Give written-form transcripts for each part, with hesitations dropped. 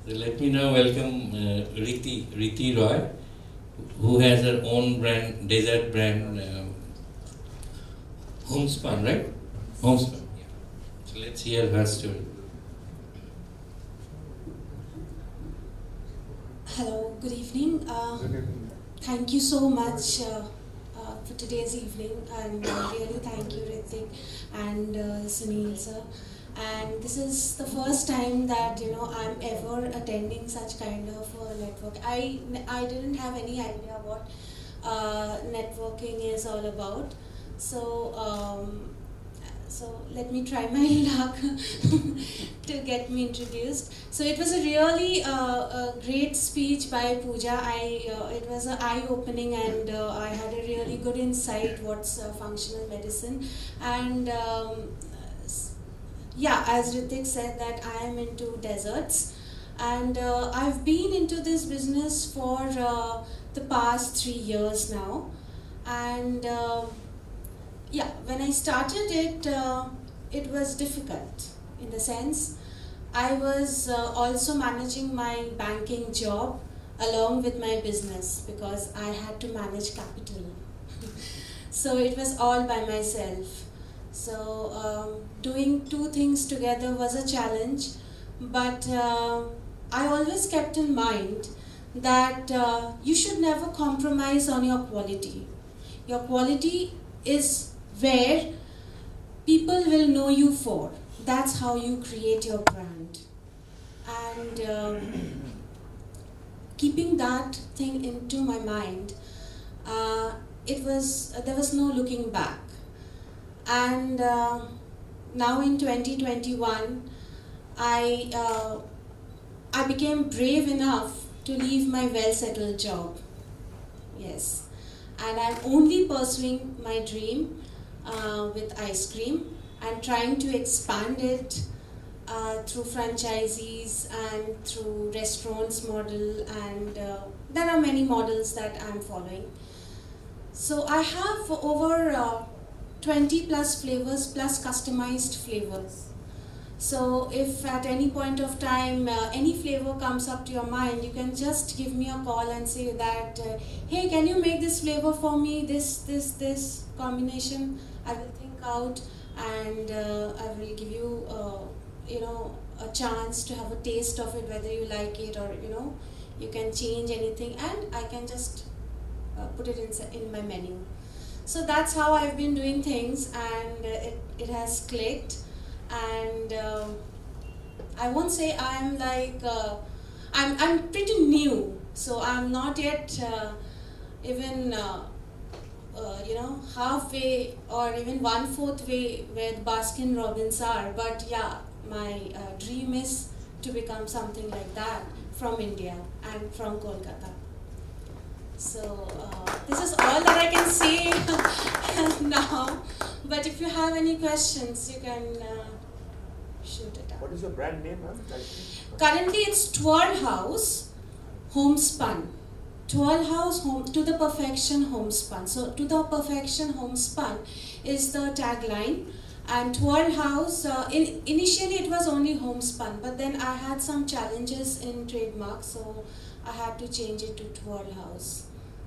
Let me now welcome Riti Roy, who has her own brand, dessert brand, Homespun, right? Homespun. Yeah. So let's hear her story. Hello, good evening. Thank you so much for today's evening, and really thank you, Ritik and Sunil sir. And this is the first time that I'm ever attending such kind of network. I didn't have any idea what networking is all about. So so let me try my luck to get me introduced. So it was a really a great speech by Pooja. It was an eye-opening, and I had a really good insight what's functional medicine. And yeah, as Ritik said, that I am into desserts, and I've been into this business for the past 3 years now, and yeah, when I started it, it was difficult in the sense I was also managing my banking job along with my business because I had to manage capital. So it was all by myself. So doing two things together was a challenge, but I always kept in mind that you should never compromise on your quality. Your quality is where people will know you for. That's how you create your brand. And keeping that thing into my mind, there was no looking back. And now in 2021, I became brave enough to leave my well-settled job. Yes, and I'm only pursuing my dream with ice cream and trying to expand it through franchisees and through restaurants model, and there are many models that I'm following. So I have over 20 plus flavors plus customized flavors. So if at any point of time any flavor comes up to your mind, you can just give me a call and say that, hey, can you make this flavor for me, this combination? I will think out, and I will give you, a chance to have a taste of it, whether you like it or, you can change anything, and I can just put it in my menu. So that's how I've been doing things, and it has clicked. And I won't say I'm like I'm pretty new, so I'm not yet even halfway or even 1/4 way where the Baskin Robbins are. But yeah, my dream is to become something like that from India and from Kolkata. So this is all that I can say now. But if you have any questions, you can shoot it out. What is the brand name, ma'am? Currently, it's Twirl House Homespun. Twirl House to the perfection homespun. So to the perfection homespun is the tagline. And Twirl House, initially it was only homespun, but then I had some challenges in trademark, so I had to change it to Twirl House.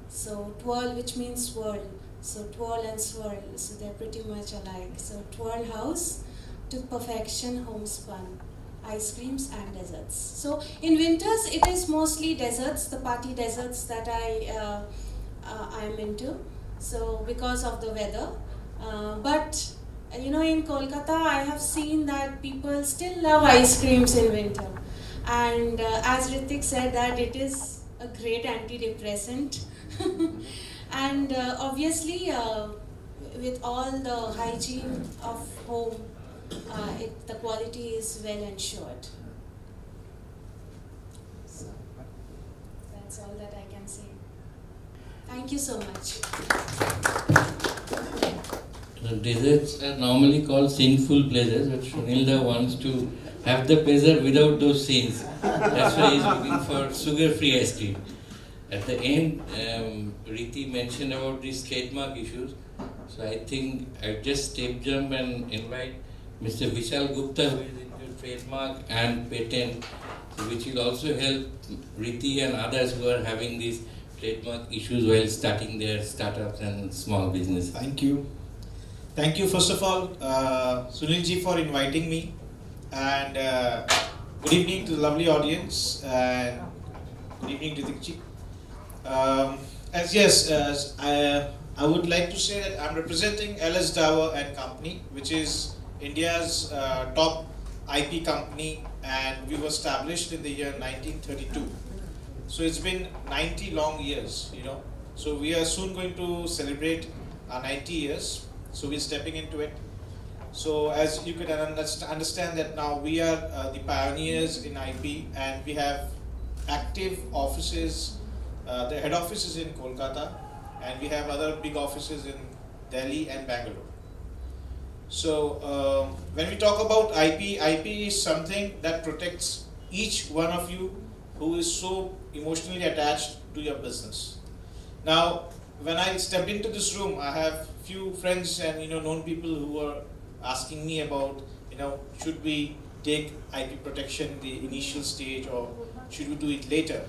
So twirl, which means swirl. So twirl and swirl, so they're pretty much alike. So Twirl House to perfection homespun, ice creams and desserts. So in winters it is mostly desserts, the party desserts that I'm into. So because of the weather, but in Kolkata I have seen that people still love ice creams in winter. And as Ritik said, that it is a great antidepressant. And obviously with all the hygiene of home, the quality is well ensured. So that's all that I can say. Thank you so much. Desserts are normally called sinful pleasures, but Sunilda wants to have the pleasure without those sins. That's why he's looking for sugar-free ice cream. At the end, Riti mentioned about these trademark issues. So I think I'll just step jump and invite Mr. Vishal Gupta, who is into trademark and patent. so which will also help Riti and others who are having these trademark issues while starting their startups and small business. Thank you. Thank you, first of all, Sunil ji, for inviting me. And good evening to the lovely audience. And good evening, Ritik ji. As I would like to say that I'm representing LS Davar and Company, which is India's top IP company, and we were established in the year 1932. So it's been 90 long years, you know. So we are soon going to celebrate our 90 years. So we're stepping into it. So as you can understand that now we are the pioneers in IP, and we have active offices. The head office is in Kolkata, and we have other big offices in Delhi and Bangalore. So when we talk about IP is something that protects each one of you who is so emotionally attached to your business. Now, when I stepped into this room, I have few friends and known people who were asking me about should we take IP protection in the initial stage or should we do it later?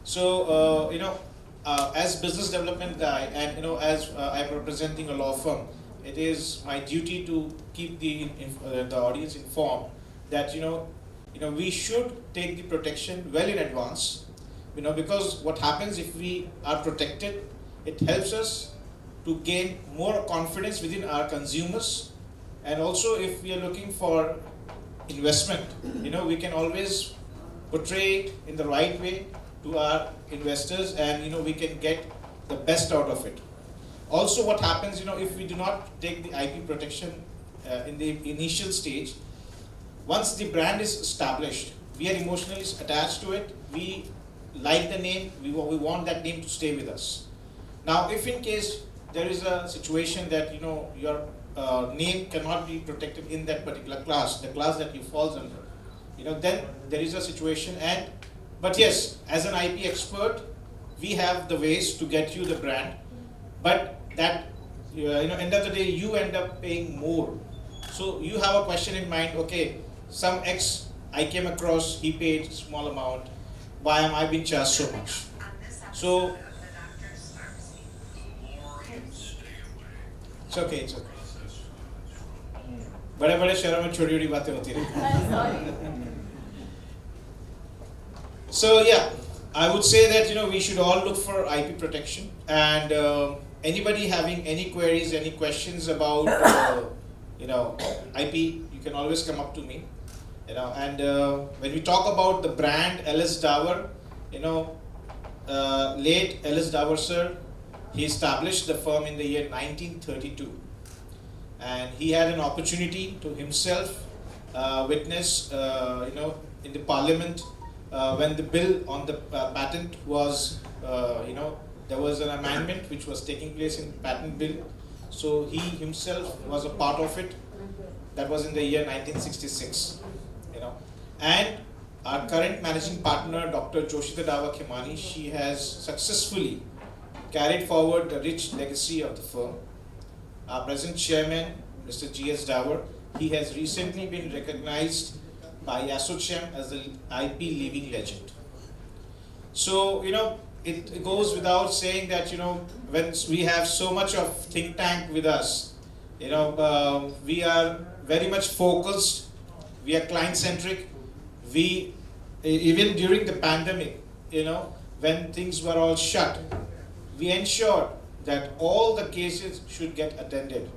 So as business development guy and as I'm representing a law firm, it is my duty to keep the audience informed that we should take the protection well in advance, because what happens if we are protected, it helps us to gain more confidence within our consumers, and also if we are looking for investment, we can always portray it in the right way to our investors, and we can get the best out of it. Also, what happens, if we do not take the IP protection in the initial stage, once the brand is established, we are emotionally attached to it. We like the name. We want that name to stay with us. Now, if in case there is a situation that your name cannot be protected in that particular class, the class that you falls under, then there is a situation. But yes, as an IP expert, we have the ways to get you the brand. But that, end of the day, you end up paying more. So you have a question in mind, okay, some X I came across, he paid small amount, why am I being charged so much? So, it's okay. बड़े शहरों में छोटी छोटी बातें होती रहती. So yeah, I would say that we should all look for IP protection, and anybody having any queries, any questions about IP, you can always come up to me. And when we talk about the brand LS Davar, late LS Davar sir, he established the firm in the year 1932, and he had an opportunity to himself witness, in the parliament when the bill on the patent was, there was an amendment which was taking place in the patent bill. So he himself was a part of it. That was in the year 1966. And our current managing partner, Dr. Joshita Davar Khemani, she has successfully carried forward the rich legacy of the firm. Our present chairman, Mr. G.S. Davar, he has recently been recognized by ASSOCHAM as the IP living legend. So, it goes without saying that, when we have so much of think tank with us, we are very much focused, we are client centric. We, even during the pandemic, when things were all shut, we ensured that all the cases should get attended.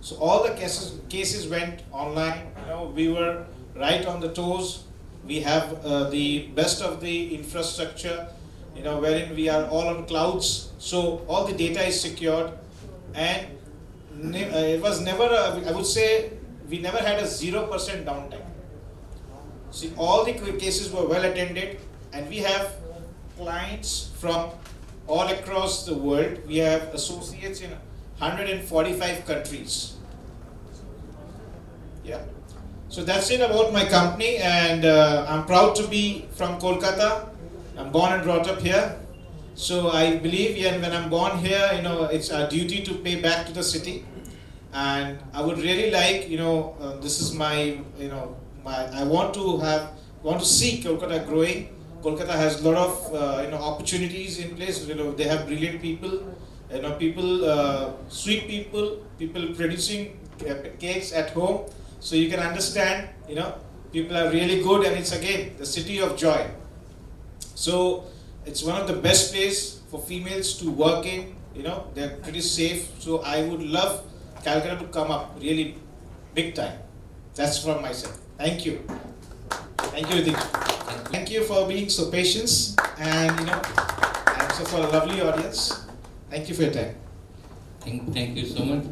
So all the cases went online. We were right on the toes. We have the best of the infrastructure, wherein we are all on clouds. So all the data is secured, and it was never, I would say, we never had a 0% downtime. See, all the cases were well attended, and we have clients from all across the world. We have associates in 145 countries. Yeah. So that's it about my company, and I'm proud to be from Kolkata. I'm born and brought up here. So I believe when I'm born here, it's our duty to pay back to the city. And I would really like, this is my, I want to have want to see Kolkata growing. Kolkata has a lot of opportunities in place. They have brilliant people, sweet people producing cakes at home. So you can understand, people are really good, and it's again the city of joy. So it's one of the best places for females to work in. They're pretty safe. So I would love Calcutta to come up really big time. That's from my side. Thank you. Thank you, Ritik. Thank you for being so patient, and also for a lovely audience. Thank you for your time. Thank you so much.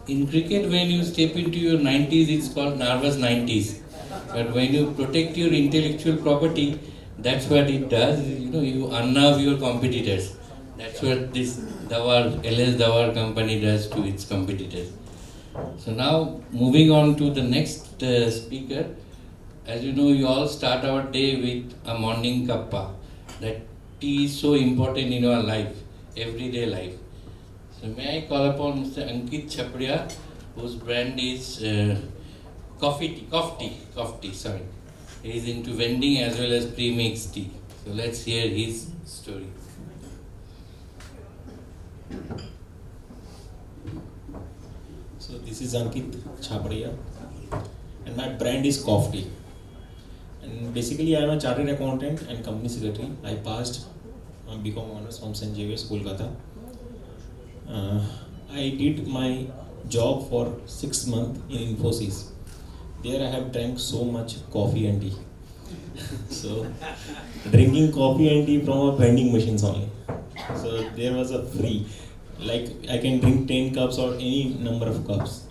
In cricket, when you step into your 90s, it's called nervous 90s. But when you protect your intellectual property, that's what it does. You unnerve your competitors. That's what this LS Dawar company does to its competitors. So now, moving on to the next speaker. As you know, you all start our day with a morning kappa. That tea is so important in our life, everyday life. So may I call upon Mr. Ankit Chapriya, whose brand is coffee tea, sorry. He is into vending as well as pre-mixed tea. So let's hear his story. So this is Ankit Chapriya, and my brand is Coffee. And basically I am a chartered accountant and company secretary. I passed BCom honors from St. Xavier's, Kolkata. I did my job for 6 months in Infosys. There I have drank so much coffee and tea. So drinking coffee and tea from a vending machines only. So there was a free, like I can drink 10 cups or any number of cups.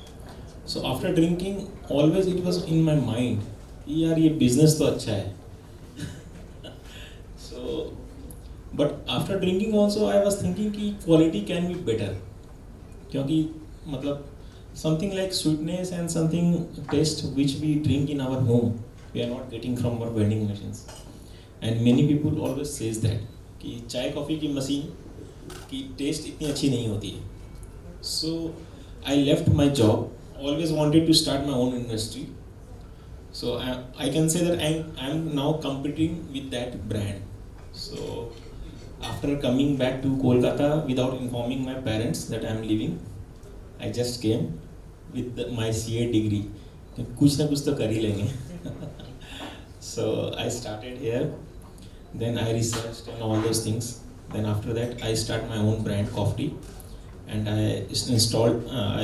So after drinking, always it was in my mind, यार ये business तो अच्छा है. So but after drinking also I was thinking कि quality can be better. क्योंकि मतलब something like sweetness and something taste which we drink in our home, we are not getting from our vending machines. And many people always says that कि चाय coffee की machine की test इतनी अच्छी नहीं होती है. So I left my job, always wanted to start my own industry. So I can say that I'm now competing with that brand. So after coming back to Kolkata without informing my parents that I'm leaving, I just came with my CA degree. कुछ ना कुछ तो कर ही लेंगे. So I started here. Then I researched and all those things. Then after that I start my own brand Coffee, and I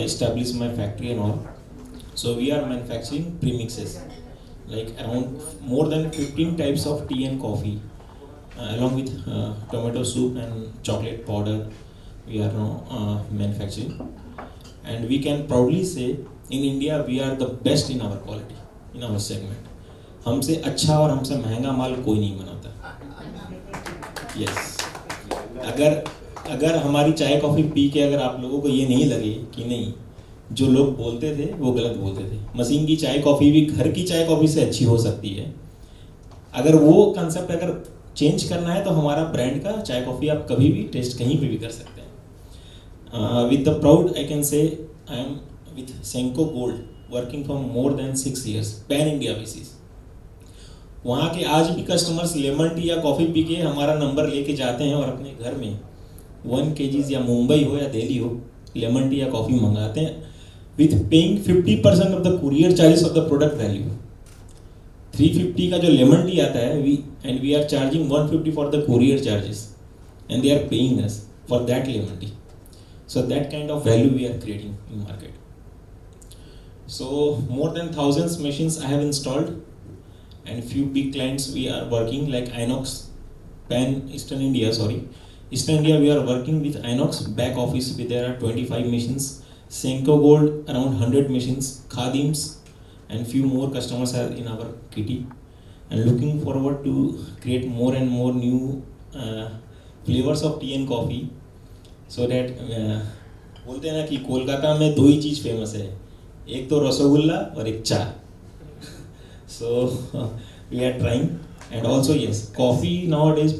established my factory and all. So we are manufacturing premixes, like around more than 15 types of tea and coffee, along with tomato soup and chocolate powder. We are now manufacturing, and we can proudly say in India we are the best in our quality, in our segment. हमसे अच्छा और हमसे महंगा माल कोई नहीं बनाता. Yes. अगर हमारी चाय कॉफ़ी पी के अगर आप लोगों को ये नहीं लगे कि नहीं, जो लोग बोलते थे वो गलत बोलते थे, मशीन की चाय कॉफ़ी भी घर की चाय कॉफ़ी से अच्छी हो सकती है. अगर वो कंसेप्ट अगर चेंज करना है तो हमारा ब्रांड का चाय कॉफ़ी आप कभी भी टेस्ट कहीं पे भी कर सकते हैं. With the proud I can say I am with Senco gold working for more than 6 years pan India basis. वहाँ के आज भी कस्टमर्स लेमन टी या कॉफ़ी पी के हमारा नंबर लेके जाते हैं और अपने घर में 1 kg या मुंबई हो या दिल्ली हो लेमन टी या कॉफ़ी मंगाते हैं with paying 50% of the courier charges of the product value. 350 का जो लेमन टी आता है we are charging 150 for the courier charges, and they are paying us for that lemon tea. So that kind of value we are creating in market. So more than thousands machines I have installed, and few big clients we are working like Inox, Eastern India we are working with Inox back office with there are 25 machines, Senko Gold around 100 machines, Khadims, and few more customers are in our kitty, and looking forward to create more and more new flavors of tea and coffee, so that बोलते हैं ना कि कोलकाता में 2 ही चीज़ famous है, एक तो रसगुल्ला और एक चाय. So we are trying, and also yes, coffee nowadays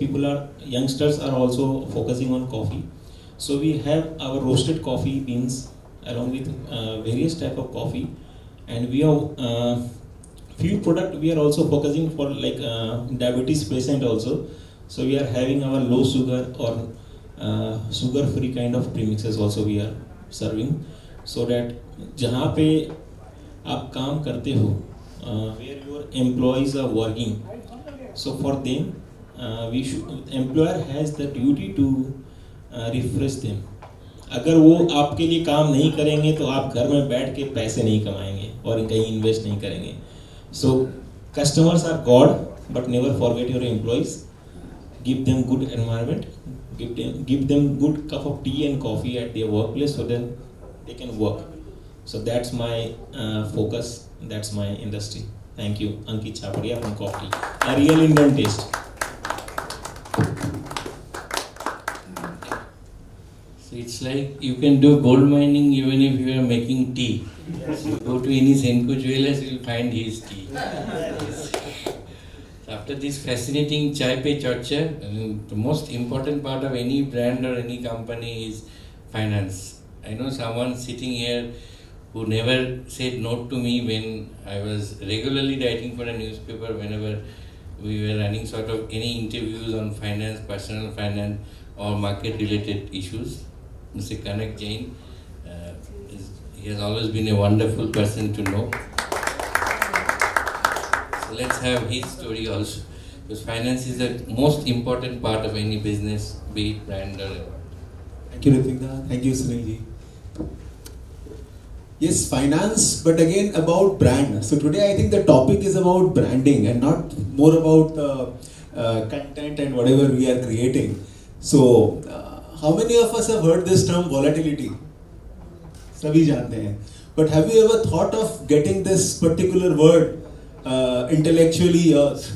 youngsters are also focusing on coffee. So we have our roasted coffee beans along with various type of coffee, and we have few product we are also focusing for like diabetes patient also. So we are having our low sugar or sugar free kind of premixes also we are serving, so that जहाँ पे आप काम करते हो where your employees are working, so for them we should employer has the duty to refresh them. अगर वो आपके लिए काम नहीं करेंगे तो आप घर में बैठ के पैसे नहीं कमाएंगे और कहीं इन्वेस्ट नहीं करेंगे. So customers are God, but never forget your employees. Give them good environment, give them good cup of tea and coffee at their workplace so that they can work. So that's my focus, that's my industry. Thank you, Ankit Chapadia from Coffee, a real Indian taste. So it's like you can do gold mining even if you are making tea. So you go to any Senko jewelers, you will find his tea. So after this fascinating chai pe charcha, the most important part of any brand or any company is finance. I know someone sitting here who never said no to me when I was regularly writing for a newspaper whenever we were running sort of any interviews on finance, personal finance or market related issues. Mr. Kanak Jain, he has always been a wonderful person to know. So let's have his story also, because finance is the most important part of any business, be it brand or... Thank you, Ritika. Thank you, Sunil ji. Yes, finance, but again about brand. So today I think the topic is about branding and not more about content and whatever we are creating. So, how many of us have heard this term volatility? Sabhi jante hain. But have you ever thought of getting this particular word intellectually yours,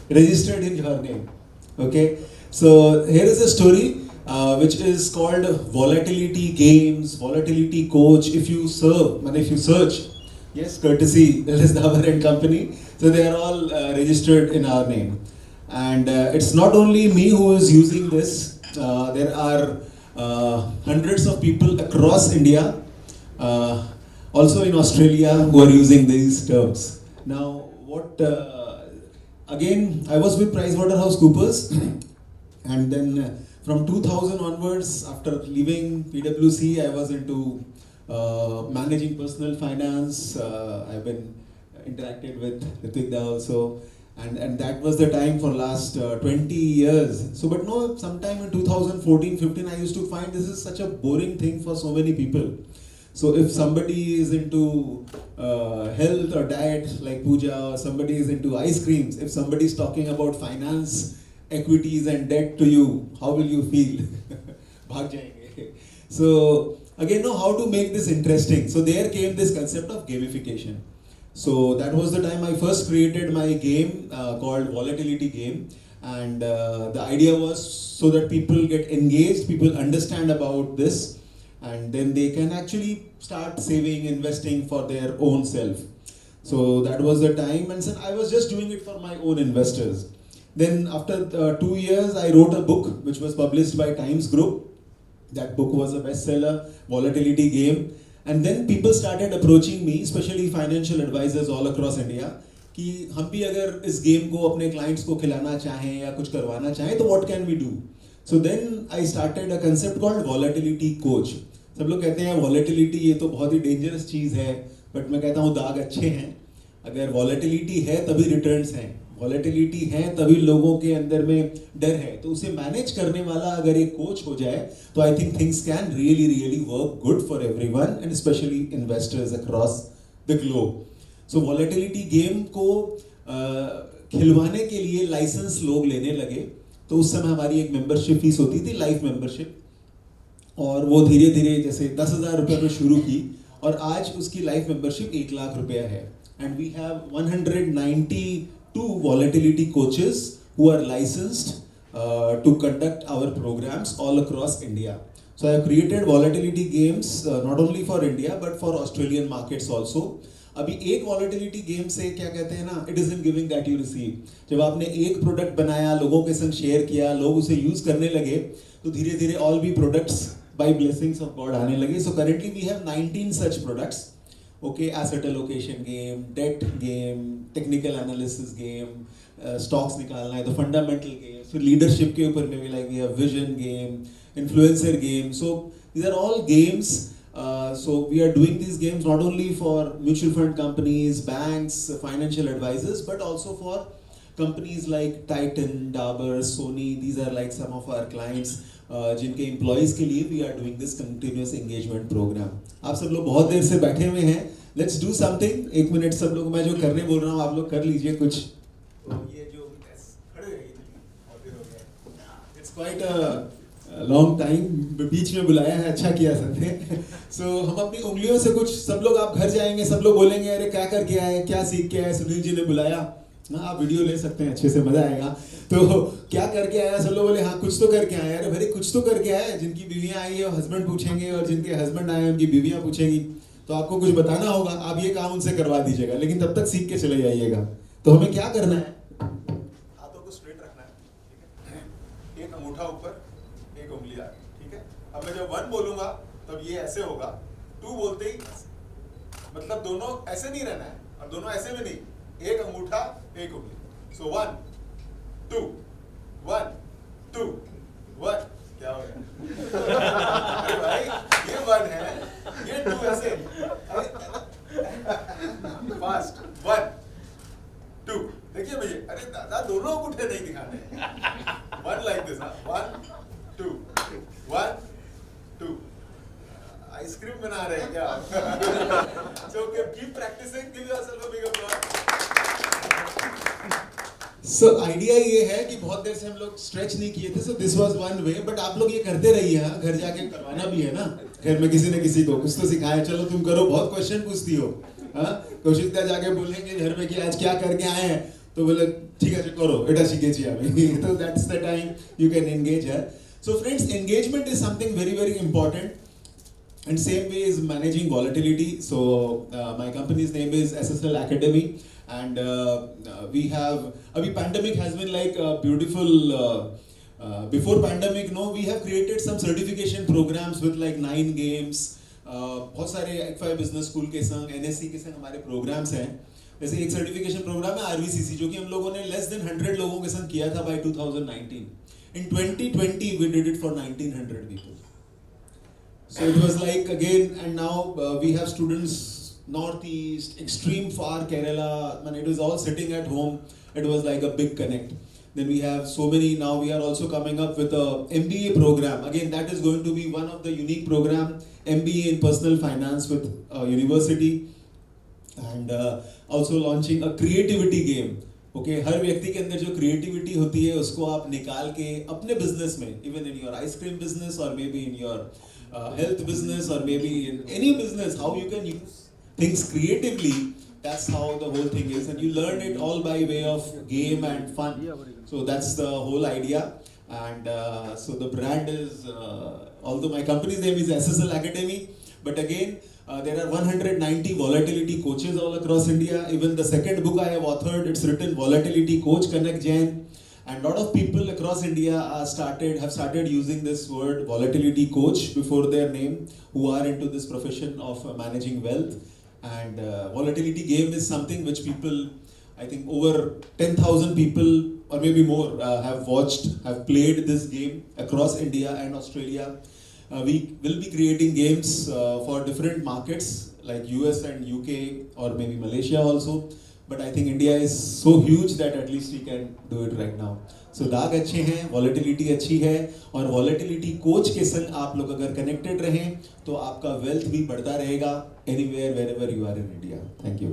registered in your name? Okay. So here is a story which is called Volatility Games, Volatility Coach. If you search, yes, courtesy Lillis Dabur and Company. So they are all registered in our name. And it's not only me who is using this. There are hundreds of people across India, also in Australia, who are using these terms. Now, again, I was with PricewaterhouseCoopers, and then from 2000 onwards, after leaving PwC, I was into managing personal finance. I've been interacted with Ritik Da also. And that was the time for last 20 years. So, but no, sometime in 2014-15, I used to find this is such a boring thing for so many people. So if somebody is into health or diet like Pooja, or somebody is into ice creams, if somebody is talking about finance, equities and debt to you, how will you feel? Bhag jayenge. So again, no, how to make this interesting? So there came this concept of gamification. So that was the time I first created my game called Volatility Game, and the idea was so that people get engaged, people understand about this, and then they can actually start saving, investing for their own self. So that was the time, and so I was just doing it for my own investors. Then after 2 years, I wrote a book which was published by Times Group. That book was a bestseller, Volatility Game. And then people started approaching me, especially financial advisors all across India, कि हम भी अगर इस game को अपने clients को खिलाना चाहें या कुछ करवाना चाहें तो what can we do? So then I started a concept called Volatility Coach. सब लोग कहते हैं volatility ये तो बहुत ही dangerous चीज़ है, but मैं कहता हूँ दाग अच्छे हैं. अगर volatility है तभी returns हैं. वॉलेटिलिटी है तभी लोगों के अंदर में डर है, तो उसे मैनेज करने वाला अगर एक कोच हो जाए तो I think things can really work good for everyone and specially investors across the globe. So volatility game को खिलवाने के लिए लाइसेंस लोग लेने लगे, तो उस समय हमारी एक मेंबरशिप फीस होती थी, लाइफ मेंबरशिप, और वो धीरे धीरे जैसे 10,000 रुपये में शुरू की और आज उसकी लाइफ मेंबरशिप 1 लाख रुपया है. And we have 192 volatility coaches who are licensed to conduct our programs all across India. So I have created volatility games not only for India but for Australian markets also. अभी एक volatility game से क्या कहते हैं ना, it is in giving that you receive. जब आपने एक प्रोडक्ट बनाया, लोगों के संग शेयर किया, लोग उसे यूज करने लगे, तो धीरे धीरे ऑल भी products by blessings of God आने लगे। So currently we have 19 such products, okay, asset allocation game, debt game, technical analysis game, stocks निकालना है तो फंडामेंटल गेम, फिर लीडरशिप के ऊपर में भी like we have vision game, influencer game. So these are all games. So we are doing these games not only for mutual fund companies, banks, financial advisors, but also for companies like Titan, Dabur, Sony. These are like some of our clients जिनके employees के लिए we are doing this continuous engagement program. आप सब लोग बहुत देर से बैठे हुए हैं, let's do something. एक मिनट सब लोग, मैं जो करने बोल रहा हूँ आप लोग कर लीजिए कुछ। ये जो खड़े it's quite a long time, बीच में बुलाया है, अच्छा किया सबने। So हम अपनी उंगलियों से कुछ, सब लोग आप घर जाएंगे, सब लोग बोलेंगे अरे क्या करके आए, क्या सीख के आए, सुनील जी ने बुलाया। हाँ, आप वीडियो ले सकते हैं, अच्छे से मजा आएगा। तो क्या करके आया, सब लोग बोले हाँ कुछ तो करके आए। अरे भाई कुछ तो करके आए, जिनकी बीवियां आई है वो हस्बैंड पूछेंगे, और जिनके हस्बैंड आए हैं उनकी बीवियां पूछेंगी, तो आपको कुछ बताना होगा। आप ये काम उनसे करवा दीजिएगा, लेकिन तब तक सीख के चले जाइएगा। तो हमें क्या करना है, हाथों को स्ट्रेट रखना है, ठीक है, एक अंगूठा ऊपर, एक उंगली आगे, ठीक है। अब मैं जब 1 बोलूंगा तब ये ऐसे होगा, 2 बोलते ही मतलब दोनों ऐसे नहीं रहना है, और दोनों ऐसे भी नहीं, एक अंगूठा एक उंगली। सो 1 2 1 2 1, क्या हो गया? अरे भाई ये 1 है, ये 2 ऐसे, फास्ट 1 2, देखिए भैया, अरे दादा दोनों अंगूठे नहीं दिखाने, 1 लाइक दिस, 1 2 1 2। आइसक्रीम बना रहे हैं क्या? So keep practicing, give yourself a big applause. So idea ये है कि बहुत देर से हम लोग स्ट्रेच नहीं किए थे, so this was one way, but आप लोग ये करते रहिए, हाँ, घर जाके करवाना भी है ना, घर में किसी न किसी को कुछ तो सिखाया, चलो तुम करो, बहुत क्वेश्चन पूछती हो, हाँ, कौशिकता जाके बोलेंगे घर में कि आज क्या करके आए हैं, तो बोले ठीक है करो, एटा सीखेची आमी, तो that's the time you can engage her. So friends, engagement is something very very important. And same way is managing volatility. So my company's name is SSL Academy, and we have, abhi pandemic has been like a beautiful, before pandemic, no, we have created some certification programs with like 9 games, बहुत सारे Acquire Business School के संग, NSC के संग हमारे programs हैं। जैसे एक certification program है RVCC, जो कि हम लोगों ने less than 100 लोगों के संग किया था by 2019. In 2020 we did it for 1900 people. So it was like again, and now we have students northeast, extreme far Kerala, and it was all sitting at home. It was like a big connect. Then we have so many, now we are also coming up with a MBA program. Again, that is going to be one of the unique program, MBA in personal finance with university, and also launching a creativity game. Okay, हर व्यक्ति के अंदर जो creativity होती है उसको आप निकाल के अपने business में, even in your ice cream business or maybe in your health business or maybe in any business, how you can use things creatively, that's how the whole thing is, and you learn it all by way of game and fun. So that's the whole idea, and so the brand is, although my company's name is SSL Academy, but again there are 190 volatility coaches all across India. Even the second book I have authored, it's written Volatility Coach Kanak Jain. And a lot of people across India have started using this word volatility coach before their name, who are into this profession of managing wealth. And volatility game is something which people, I think over 10,000 people or maybe more have watched, have played this game across India and Australia. We will be creating games for different markets like US and UK or maybe Malaysia also. But I think India is so huge that at least we can do it right now. So दाग अच्छे हैं, volatility अच्छी है, और volatility coach के संग आप लोग अगर connected रहें तो आपका wealth भी बढ़ता रहेगा anywhere wherever you are in India. Thank you.